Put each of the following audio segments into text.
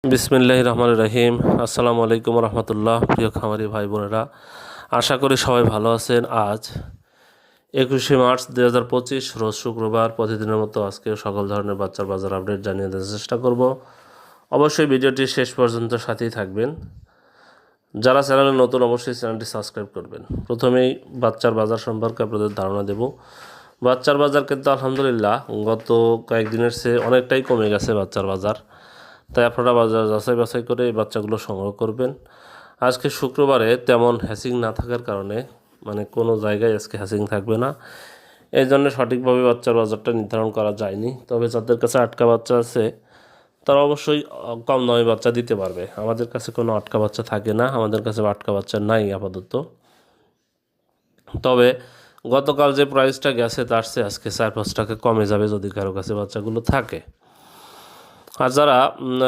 বিসমিল্লাহির রহমানির রহিম। আসসালামু আলাইকুম রহমতুল্লাহ। প্রিয় খামারি ভাই বোনেরা, আশা করি সবাই ভালো আছেন। আজ 21শে মার্চ 2025 রোজ শুক্রবার। প্রতিদিনের মতো আজকে সকল ধরনের বাচ্চার বাজার আপডেট জানিয়ে দেওয়ার চেষ্টা করব। অবশ্যই ভিডিওটি শেষ পর্যন্ত সাথেই থাকবেন। যারা চ্যানেলে নতুন অবশ্যই চ্যানেলটি সাবস্ক্রাইব করবেন। প্রথমেই বাচ্চার বাজার সম্পর্কে আপনাদের ধারণা দেব। বাচ্চার বাজার কিন্তু আলহামদুলিল্লাহ গত কয়েকদিনের চেয়ে অনেকটাই কমে গেছে বাচ্চার বাজার। তাই আপনারা বাজার যাচাই বাছাই করে এই বাচ্চাগুলো সংগ্রহ করবেন। আজকে শুক্রবারে তেমন হ্যাচিং না থাকার কারণে কোনো জায়গায় আজকে হ্যাচিং থাকবে না, এই জন্য সঠিকভাবে বাচ্চার বাজারটা নির্ধারণ করা যায়নি। তবে যাদের কাছে আটকা বাচ্চা আছে তারা অবশ্যই কম দামে বাচ্চা দিতে পারবে। আমাদের কাছে কোনো আটকা বাচ্চা থাকে না, আমাদের কাছে আটকা বাচ্চা নাই আপাতত। তবে গতকাল যে প্রাইসটা গেছে তার চেয়ে আজকে 4-5 টাকা কমে যাবে যদি কারো কাছে বাচ্চাগুলো থাকে। আর যারা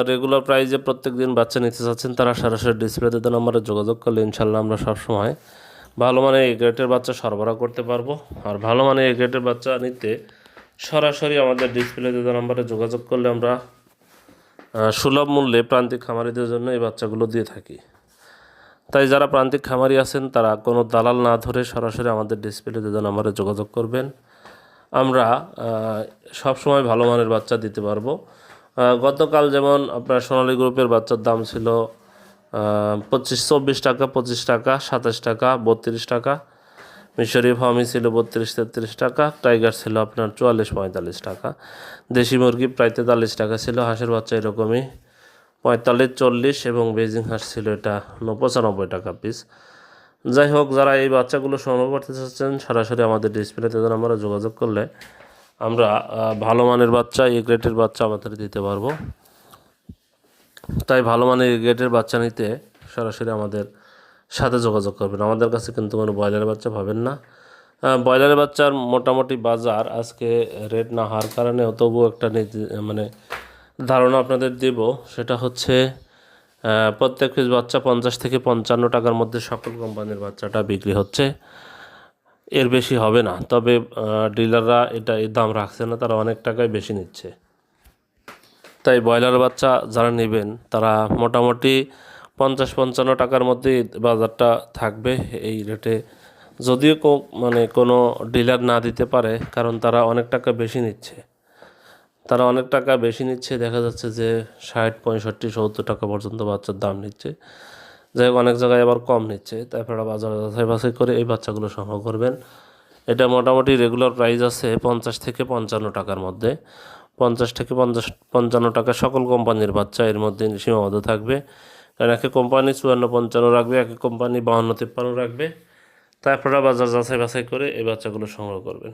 রেগুলার প্রাইজে প্রত্যেক দিন বাচ্চা নিতে চাচ্ছেন তারা সরাসরি ডিসপ্লেতে দেওয়া নম্বরে যোগাযোগ করলে ইনশাল্লাহ আমরা সবসময় ভালো মানের এ গ্রেডের বাচ্চা সরবরাহ করতে পারবো। আর ভালো মানের এ গ্রেডের বাচ্চা নিতে সরাসরি আমাদের ডিসপ্লেতে দেওয়া নম্বরে যোগাযোগ করলে আমরা সুলভ মূল্যে প্রান্তিক খামারিদের জন্য এই বাচ্চাগুলো দিয়ে থাকি। তাই যারা প্রান্তিক খামারি আছেন তারা কোনো দালাল না ধরে সরাসরি আমাদের ডিসপ্লেতে দেওয়া নম্বরে যোগাযোগ করবেন। আমরা সবসময় ভালো মানের বাচ্চা দিতে পারবো। গতকাল যেমন আপনার সোনালী গ্রুপের বাচ্চার দাম ছিল 24 টাকা, 25 টাকা, 27 টাকা, 32 টাকা। মিশরি ফার্মি ছিল 32-33 টাকা। টাইগার ছিল আপনার 44-45 টাকা। দেশি মুরগি প্রায় 43 টাকা ছিল। হাঁসের বাচ্চা এরকমই 45-40 এবং বেজিং হাঁস ছিল এটা 95 টাকা পিস। যাই হোক, যারা এই বাচ্চাগুলো সংগ্রহ করতে চাচ্ছেন সরাসরি আমাদের ডিসপ্লেতে আমরা যোগাযোগ করলে আমরা ভালো মানের বাচ্চা এ গ্রেডের বাচ্চা আমাদের দিতে পারবো। তাই ভালো মানের এ গ্রেডের বাচ্চা নিতে সরাসরি আমাদের সাথে যোগাযোগ করবেন। আমাদের কাছে কিন্তু কোনো ব্রয়লারের বাচ্চা পাবেন না। ব্রয়লারের বাচ্চার মোটামুটি বাজার আজকে রেট না হওয়ার কারণে তবুও একটা ধারণা আপনাদের দেব। সেটা হচ্ছে প্রত্যেক পিস বাচ্চা 50 থেকে 55 টাকার মধ্যে সকল কোম্পানির বাচ্চাটা বিক্রি হচ্ছে, এর বেশি হবে না। তবে ডিলাররা এই দাম রাখছে না, তারা অনেক টাকায় বেশি নিচ্ছে। তাই ব্রয়লার বাচ্চা যারা নেবেন তারা মোটামুটি 50-55 টাকার মধ্যেই বাজারটা থাকবে এই রেটে। যদিও কোনো ডিলার না দিতে পারে, কারণ তারা অনেক টাকা বেশি নিচ্ছে। দেখা যাচ্ছে যে 60, 65, 70 টাকা পর্যন্ত বাচ্চার দাম নিচ্ছে। যাই হোক, অনেক জায়গায় আবার কম নিচ্ছে। তাই আপনারা বাজার যাচাই বাছাই করে এই বাচ্চাগুলো সংগ্রহ করবেন। এটা মোটামুটি রেগুলার প্রাইস আছে 50 থেকে 55 টাকার মধ্যে। 50 থেকে 55 টাকা সকল কোম্পানির বাচ্চা এর মধ্যে সীমাবদ্ধ থাকবে। কারণ এক কোম্পানি 54-55 রাখবে, এক কোম্পানি 52-53 রাখবে। তাই আপনারা বাজার যাচাই বাছাই করে এই বাচ্চাগুলো সংগ্রহ করবেন।